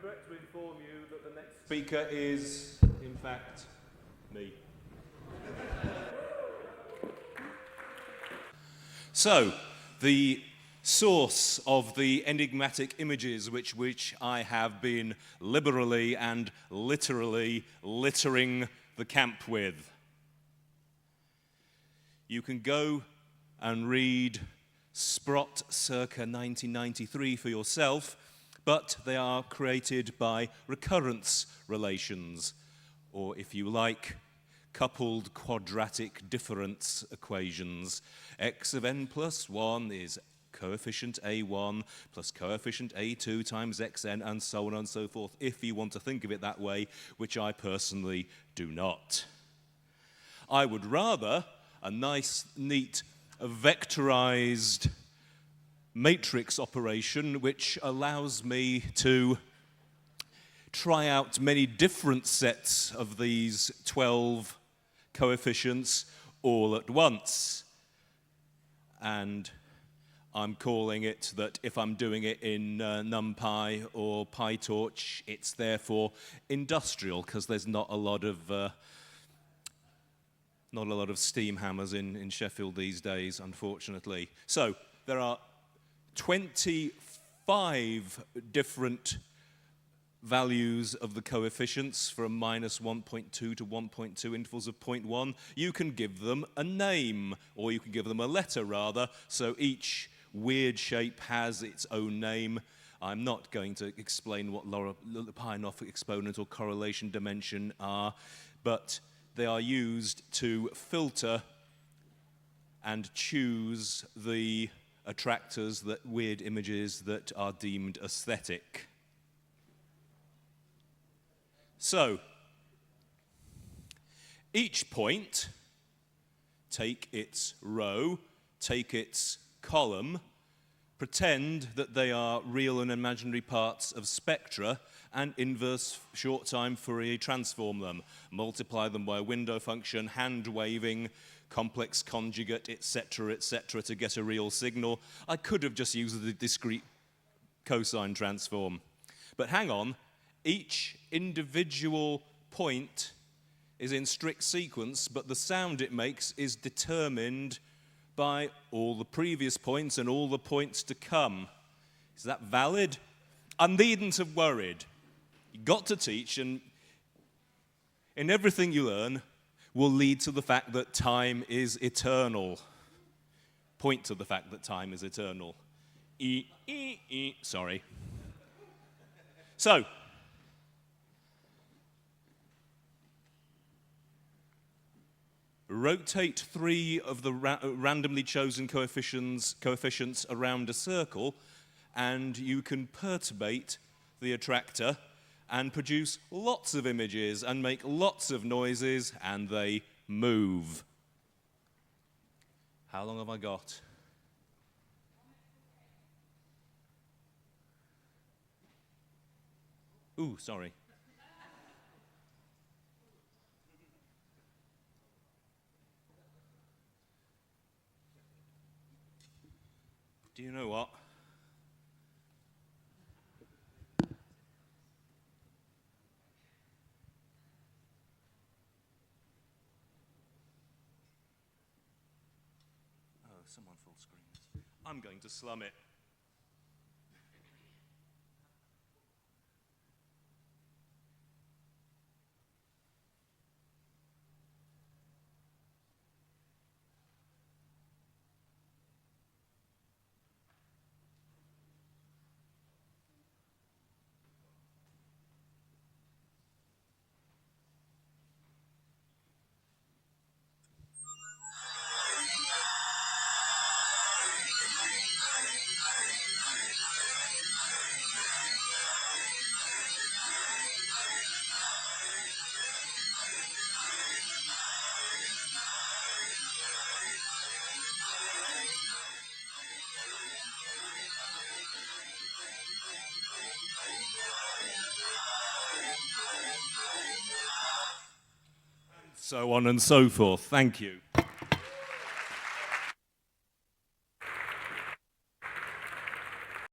regret to inform you that the next speaker is, in fact, me. So, the source of the enigmatic images which I have been liberally and literally littering the camp with. You can go and read Sprott circa 1993 for yourself, but they are created by recurrence relations, or if you like, coupled quadratic difference equations. X of n plus 1 is coefficient A1 plus coefficient A2 times xn, and so on and so forth, if you want to think of it that way, which I personally do not. I would rather a nice, neat, vectorized matrix operation which allows me to try out many different sets of these 12 coefficients all at once. And I'm calling it that if I'm doing it in NumPy or PyTorch, it's therefore industrial, because there's not a lot of steam hammers in Sheffield these days, unfortunately. So there are 25 different values of the coefficients from minus 1.2 to 1.2 intervals of 0.1. You can give them a name, or you can give them a letter, rather, so each weird shape has its own name. I'm not going to explain what Lyapunov exponent or correlation dimension are, but they are used to filter and choose the attractors, that weird images that are deemed aesthetic. So, each point, take its row, take its column, pretend that they are real and imaginary parts of spectra, and inverse short-time Fourier transform them. Multiply them by a window function, hand-waving, complex conjugate, etc., to get a real signal. I could have just used the discrete cosine transform. But hang on, each individual point is in strict sequence, but the sound it makes is determined by all the previous points and all the points to come. Is that valid? I needn't have worried. You've got to teach, and in everything you learn will lead to the fact that time is eternal. Point to the fact that time is eternal. Sorry. So, rotate 3 of the randomly chosen coefficients around a circle, and you can perturbate the attractor and produce lots of images and make lots of noises, and they move. How long have I got? Ooh, sorry. Do you know what? Oh, someone full screens. I'm going to slum it. So on and so forth. Thank you.